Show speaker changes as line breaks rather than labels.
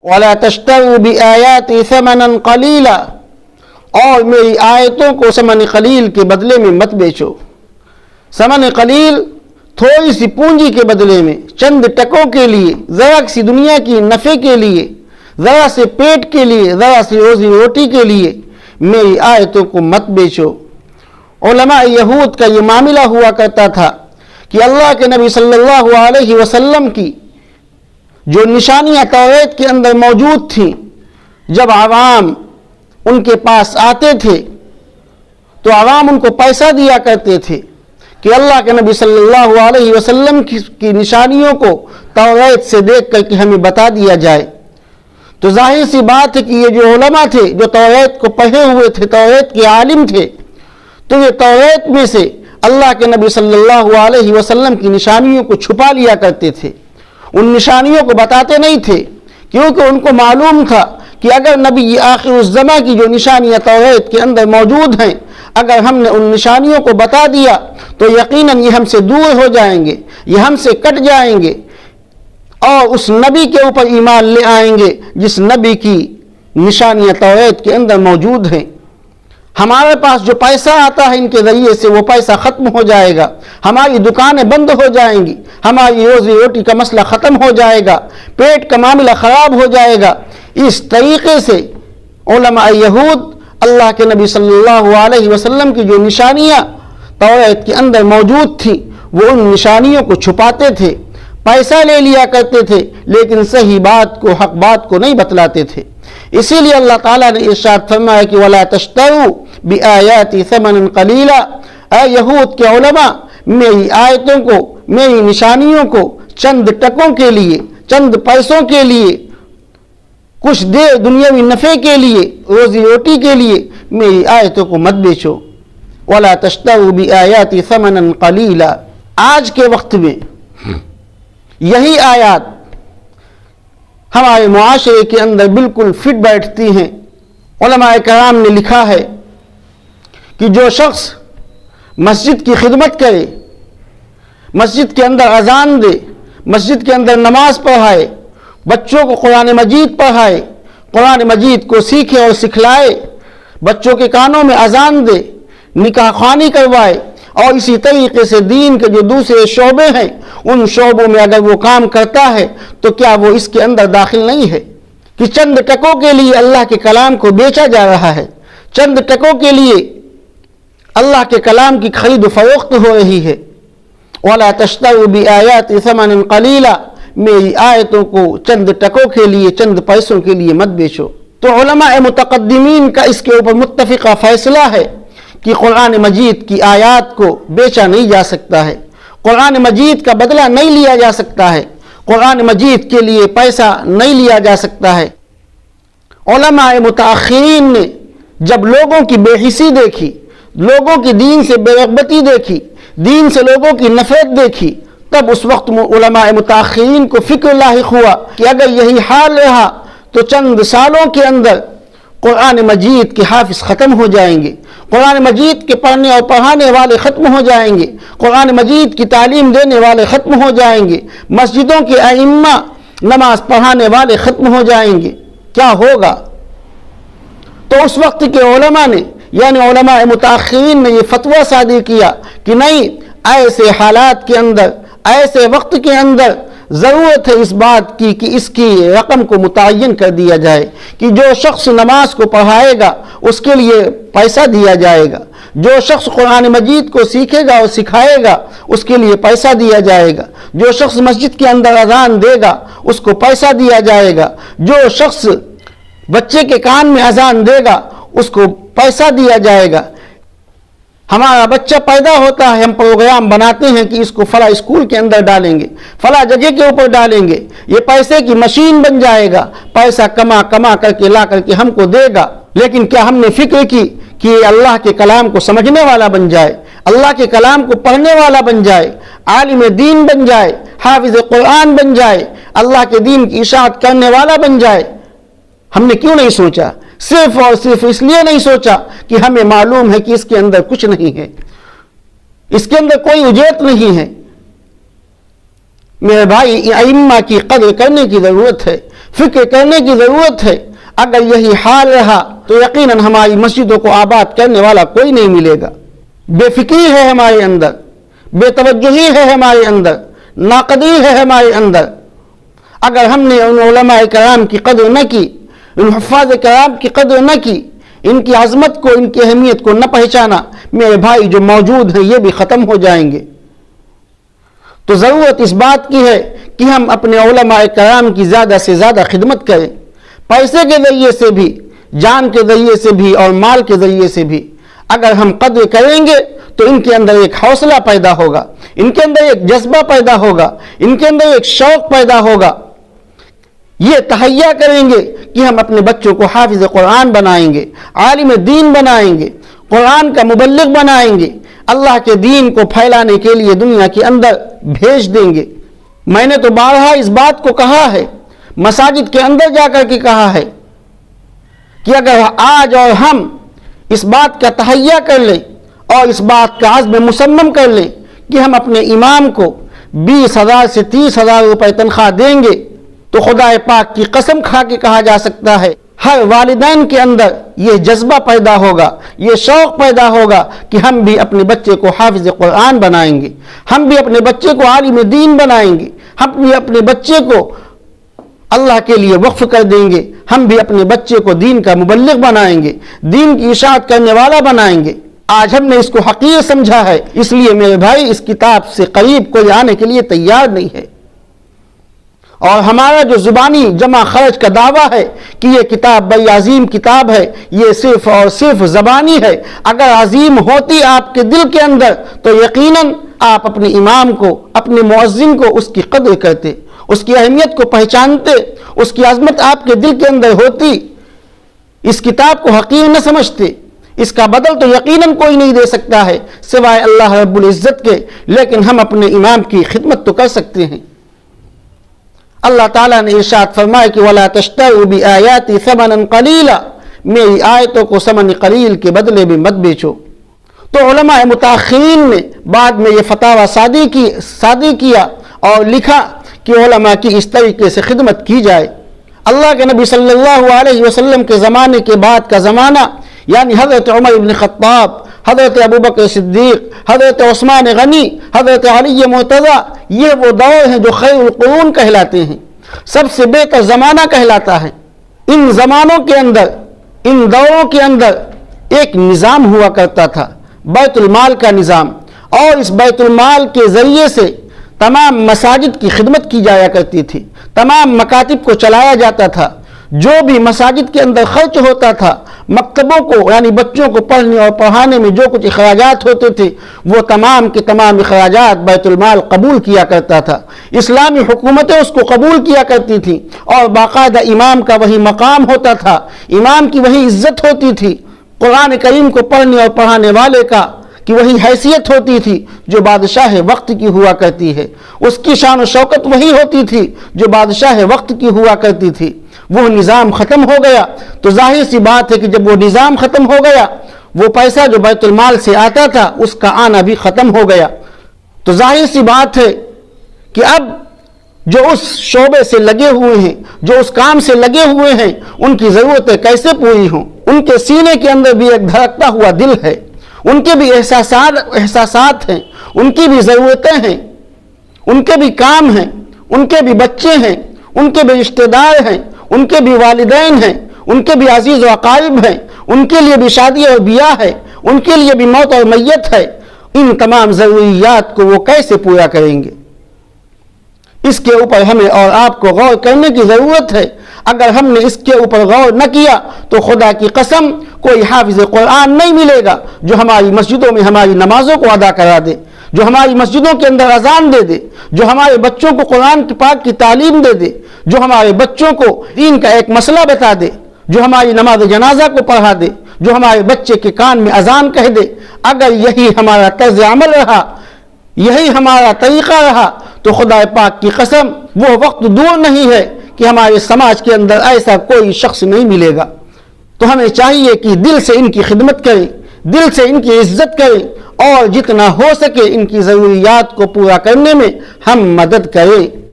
وَلَا تَشْتَرُوا بِآيَاتِي ثَمَنًا قَلِيلًا، اور میری آیتوں کو ثمن قلیل کے بدلے میں مت بیچو۔ ثمن قلیل تھوڑی سی پونجی کے بدلے میں، چند ٹکوں کے لیے، ذرا سی دنیا کی نفع کے لیے، ذرا سے پیٹ کے لیے، ذرا سی روزی روٹی کے لیے میری آیتوں کو مت بیچو۔ علماء یہود کا یہ معاملہ ہوا کرتا تھا کہ اللہ کے نبی صلی اللہ علیہ وسلم کی جو نشانیاں توریت کے اندر موجود تھیں، جب عوام ان کے پاس آتے تھے تو عوام ان کو پیسہ دیا کرتے تھے کہ اللہ کے نبی صلی اللہ علیہ وسلم کی نشانیوں کو توریت سے دیکھ کر کے ہمیں بتا دیا جائے۔ تو ظاہر سی بات ہے کہ یہ جو علماء تھے، جو توریت کو پڑھے ہوئے تھے، توریت کے عالم تھے، تو یہ توریت میں سے اللہ کے نبی صلی اللہ علیہ وسلم کی نشانیوں کو چھپا لیا کرتے تھے، ان نشانیوں کو بتاتے نہیں تھے، کیونکہ ان کو معلوم تھا کہ اگر نبی آخر الزماں کی جو نشانیاں توریت کے اندر موجود ہیں، اگر ہم نے ان نشانیوں کو بتا دیا تو یقیناً یہ ہم سے دور ہو جائیں گے، یہ ہم سے کٹ جائیں گے، اور اس نبی کے اوپر ایمان لے آئیں گے جس نبی کی نشانیاں توریت کے اندر موجود ہیں۔ ہمارے پاس جو پیسہ آتا ہے ان کے ذریعے سے وہ پیسہ ختم ہو جائے گا، ہماری دکانیں بند ہو جائیں گی، ہماری روزی روٹی کا مسئلہ ختم ہو جائے گا، پیٹ کا معاملہ خراب ہو جائے گا۔ اس طریقے سے علماء یہود اللہ کے نبی صلی اللہ علیہ وسلم کی جو نشانیاں توریت کے اندر موجود تھیں وہ ان نشانیوں کو چھپاتے تھے، پیسہ لے لیا کرتے تھے، لیکن صحیح بات کو، حق بات کو نہیں بتلاتے تھے۔ اسی لیے اللہ تعالیٰ نے ارشاد فرمایا کہ وَلَا تَشْتَرُوا بِآيَاتِ ثَمَنًا قَلِيلًا، اے یہود کے علماء، میری آیتوں کو، میری نشانیوں کو چند ٹکوں کے لیے، چند پیسوں کے لیے، کچھ دیر دنیاوی نفع کے لیے، روزی روٹی کے لیے میری آیتوں کو مت بیچو۔ وَلَا تَشْتَرُوا بِآيَاتِ ثَمَنًا قَلِيلًا۔ آج کے وقت میں یہی آیات ہمارے معاشرے کے اندر بالکل فٹ بیٹھتی ہیں۔ علماء کرام نے لکھا ہے کہ جو شخص مسجد کی خدمت کرے، مسجد کے اندر اذان دے، مسجد کے اندر نماز پڑھائے، بچوں کو قرآن مجید پڑھائے، قرآن مجید کو سیکھے اور سکھلائے، بچوں کے کانوں میں اذان دے، نکاح خوانی کروائے، اور اسی طریقے سے دین کے جو دوسرے شعبے ہیں ان شعبوں میں اگر وہ کام کرتا ہے تو کیا وہ اس کے اندر داخل نہیں ہے کہ چند ٹکوں کے لیے اللہ کے کلام کو بیچا جا رہا ہے، چند ٹکوں کے لیے اللہ کے کلام کی خرید و فروخت ہو رہی ہے۔ وَلَا تَشْتَرُوا بِآيَاتِ ثَمَنًا قَلِيلًا، میری آیتوں کو چند ٹکوں کے لیے، چند پیسوں کے لیے مت بیچو۔ تو علماء متقدمین کا اس کے اوپر متفقہ فیصلہ ہے کہ قرآن مجید کی آیات کو بیچا نہیں جا سکتا ہے، قرآن مجید کا بدلہ نہیں لیا جا سکتا ہے، قرآن مجید کے لیے پیسہ نہیں لیا جا سکتا ہے۔ علماء متاخرین نے جب لوگوں کی بے حسی دیکھی، لوگوں کی دین سے بے رغبتی دیکھی، دین سے لوگوں کی نفرت دیکھی، تب اس وقت علماء متاخرین کو فکر لاحق ہوا کہ اگر یہی حال رہا تو چند سالوں کے اندر قرآن مجید کے حافظ ختم ہو جائیں گے، قرآن مجید کے پڑھنے اور پڑھانے والے ختم ہو جائیں گے، قرآن مجید کی تعلیم دینے والے ختم ہو جائیں گے، مسجدوں کے ائمہ نماز پڑھانے والے ختم ہو جائیں گے، کیا ہوگا؟ تو اس وقت کے علماء نے، یعنی علماء متاخرین نے یہ فتویٰ صادر کیا کہ نہیں، ایسے حالات کے اندر، ایسے وقت کے اندر ضرورت ہے اس بات کی کہ اس کی رقم کو متعین کر دیا جائے کہ جو شخص نماز کو پڑھائے گا اس کے لیے پیسہ دیا جائے گا، جو شخص قرآن مجید کو سیکھے گا اور سکھائے گا اس کے لیے پیسہ دیا جائے گا، جو شخص مسجد کے اندر اذان دے گا اس کو پیسہ دیا جائے گا، جو شخص بچے کے کان میں اذان دے گا اس کو پیسہ دیا جائے گا۔ ہمارا بچہ پیدا ہوتا ہے، ہم پروگرام بناتے ہیں کہ اس کو فلاں اسکول کے اندر ڈالیں گے، فلاں جگہ کے اوپر ڈالیں گے، یہ پیسے کی مشین بن جائے گا، پیسہ کما کر کے لا کر کے ہم کو دے گا۔ لیکن کیا ہم نے فکر کی کہ یہ اللہ کے کلام کو سمجھنے والا بن جائے، اللہ کے کلام کو پڑھنے والا بن جائے، عالم دین بن جائے، حافظ قرآن بن جائے، اللہ کے دین کی اشاعت کرنے والا بن جائے؟ ہم نے کیوں نہیں سوچا؟ صرف اور صرف اس لیے نہیں سوچا کہ ہمیں معلوم ہے کہ اس کے اندر کچھ نہیں ہے، اس کے اندر کوئی اجرت نہیں ہے۔ میرے بھائی، ائمہ کی قدر کرنے کی ضرورت ہے، فکر کرنے کی ضرورت ہے. اگر یہی حال رہا تو یقیناً ہماری مسجدوں کو آباد کرنے والا کوئی نہیں ملے گا. بے فکری ہے ہمارے اندر، بے توجہی ہے ہمارے اندر، ناقدری ہے ہمارے اندر. اگر ہم نے ان علماء کرام کی قدر نہ کی، ان حفاظ کرام کی قدر نہ کی، ان کی عظمت کو، ان کی اہمیت کو نہ پہچانا، میرے بھائی جو موجود ہیں یہ بھی ختم ہو جائیں گے. تو ضرورت اس بات کی ہے کہ ہم اپنے علماء کرام کی زیادہ سے زیادہ خدمت کریں، پیسے کے ذریعے سے بھی، جان کے ذریعے سے بھی اور مال کے ذریعے سے بھی. اگر ہم قدر کریں گے تو ان کے اندر ایک حوصلہ پیدا ہوگا، ان کے اندر ایک جذبہ پیدا ہوگا، ان کے اندر ایک شوق پیدا ہوگا. یہ تہیا کریں گے کہ ہم اپنے بچوں کو حافظ قرآن بنائیں گے، عالم دین بنائیں گے، قرآن کا مبلغ بنائیں گے، اللہ کے دین کو پھیلانے کے لیے دنیا کے اندر بھیج دیں گے. میں نے تو بارہا اس بات کو کہا ہے، مساجد کے اندر جا کر کے کہا ہے کہ اگر آج اور ہم اس بات کا تہیا کر لیں اور اس بات کا عزم مصمم کر لیں کہ ہم اپنے امام کو 20,000 سے 30,000 روپے تنخواہ دیں گے، تو خدا پاک کی قسم کھا کے کہا جا سکتا ہے ہر والدین کے اندر یہ جذبہ پیدا ہوگا، یہ شوق پیدا ہوگا کہ ہم بھی اپنے بچے کو حافظ قرآن بنائیں گے، ہم بھی اپنے بچے کو عالم دین بنائیں گے، ہم بھی اپنے بچے کو اللہ کے لیے وقف کر دیں گے، ہم بھی اپنے بچے کو دین کا مبلغ بنائیں گے، دین کی اشاعت کرنے والا بنائیں گے. آج ہم نے اس کو حقیر سمجھا ہے، اس لیے میرے بھائی اس کتاب سے قریب کوئی آنے کے لیے تیار نہیں ہے. اور ہمارا جو زبانی جمع خرچ کا دعویٰ ہے کہ یہ کتاب بڑی عظیم کتاب ہے، یہ صرف اور صرف زبانی ہے. اگر عظیم ہوتی آپ کے دل کے اندر تو یقیناً آپ اپنے امام کو، اپنے مؤذن کو اس کی قدر کرتے، اس کی اہمیت کو پہچانتے، اس کی عظمت آپ کے دل کے اندر ہوتی، اس کتاب کو حقیر نہ سمجھتے. اس کا بدل تو یقیناً کوئی نہیں دے سکتا ہے سوائے اللہ رب العزت کے، لیکن ہم اپنے امام کی خدمت تو کر سکتے ہیں. اللہ تعالیٰ نے ارشاد فرمایا کہ وَلَا تَشْتَرُوا بِآيَاتِ ثَمَنًا قَلِيلًا، میری آیتوں کو ثمن قلیل کے بدلے میں مت بیچو. تو علماء متاخرین نے بعد میں یہ فتاوی صادر کیا اور لکھا کہ علماء کی اس طریقے سے خدمت کی جائے. اللہ کے نبی صلی اللہ علیہ وسلم کے زمانے کے بعد کا زمانہ، یعنی حضرت عمر بن خطاب، حضرت ابوبکر صدیق، حضرت عثمان غنی، حضرت علی مرتضی، یہ وہ دور ہیں جو خیر القرون کہلاتے ہیں، سب سے بہتر زمانہ کہلاتا ہے. ان زمانوں کے اندر، ان دوروں کے اندر ایک نظام ہوا کرتا تھا، بیت المال کا نظام، اور اس بیت المال کے ذریعے سے تمام مساجد کی خدمت کی جایا کرتی تھی، تمام مکاتب کو چلایا جاتا تھا. جو بھی مساجد کے اندر خرچ ہوتا تھا، مکتبوں کو یعنی بچوں کو پڑھنے اور پڑھانے میں جو کچھ اخراجات ہوتے تھے وہ تمام کے تمام اخراجات بیت المال قبول کیا کرتا تھا. اسلامی حکومتیں اس کو قبول کیا کرتی تھیں اور باقاعدہ امام کا وہی مقام ہوتا تھا، امام کی وہی عزت ہوتی تھی، قرآن کریم کو پڑھنے اور پڑھانے والے کا کی وہی حیثیت ہوتی تھی جو بادشاہ وقت کی ہوا کرتی ہے، اس کی شان و شوکت وہی ہوتی تھی جو بادشاہ وقت کی ہوا کرتی تھی. وہ نظام ختم ہو گیا تو ظاہر سی بات ہے کہ جب وہ نظام ختم ہو گیا، وہ پیسہ جو بیت المال سے آتا تھا اس کا آنا بھی ختم ہو گیا. تو ظاہر سی بات ہے کہ اب جو اس شعبے سے لگے ہوئے ہیں، جو اس کام سے لگے ہوئے ہیں، ان کی ضرورتیں کیسے پوری ہوں؟ ان کے سینے کے اندر بھی ایک دھڑکتا ہوا دل ہے، ان کے بھی احساسات ہیں، ان کی بھی ضرورتیں ہیں، ان کے بھی کام ہیں، ان کے بھی بچے ہیں، ان کے بھی رشتہ دار ہیں، ان کے بھی والدین ہیں، ان کے بھی عزیز و اقارب ہیں، ان کے لیے بھی شادی اور بیاہ ہے، ان کے لیے بھی موت اور میت ہے. ان تمام ضروریات کو وہ کیسے پورا کریں گے؟ اس کے اوپر ہمیں اور آپ کو غور کرنے کی ضرورت ہے. اگر ہم نے اس کے اوپر غور نہ کیا تو خدا کی قسم کوئی حافظ قرآن نہیں ملے گا جو ہماری مسجدوں میں ہماری نمازوں کو ادا کرا دے، جو ہماری مسجدوں کے اندر اذان دے دے، جو ہمارے بچوں کو قرآن پاک کی تعلیم دے دے، جو ہمارے بچوں کو دین کا ایک مسئلہ بتا دے، جو ہماری نماز جنازہ کو پڑھا دے، جو ہمارے بچے کے کان میں اذان کہہ دے. اگر یہی ہمارا طرز عمل رہا، یہی ہمارا طریقہ رہا تو خدا پاک کی قسم وہ وقت دور نہیں ہے کہ ہمارے سماج کے اندر ایسا کوئی شخص نہیں ملے گا. تو ہمیں چاہیے کہ دل سے ان کی خدمت کریں، دل سے ان کی عزت کریں اور جتنا ہو سکے ان کی ضروریات کو پورا کرنے میں ہم مدد کریں.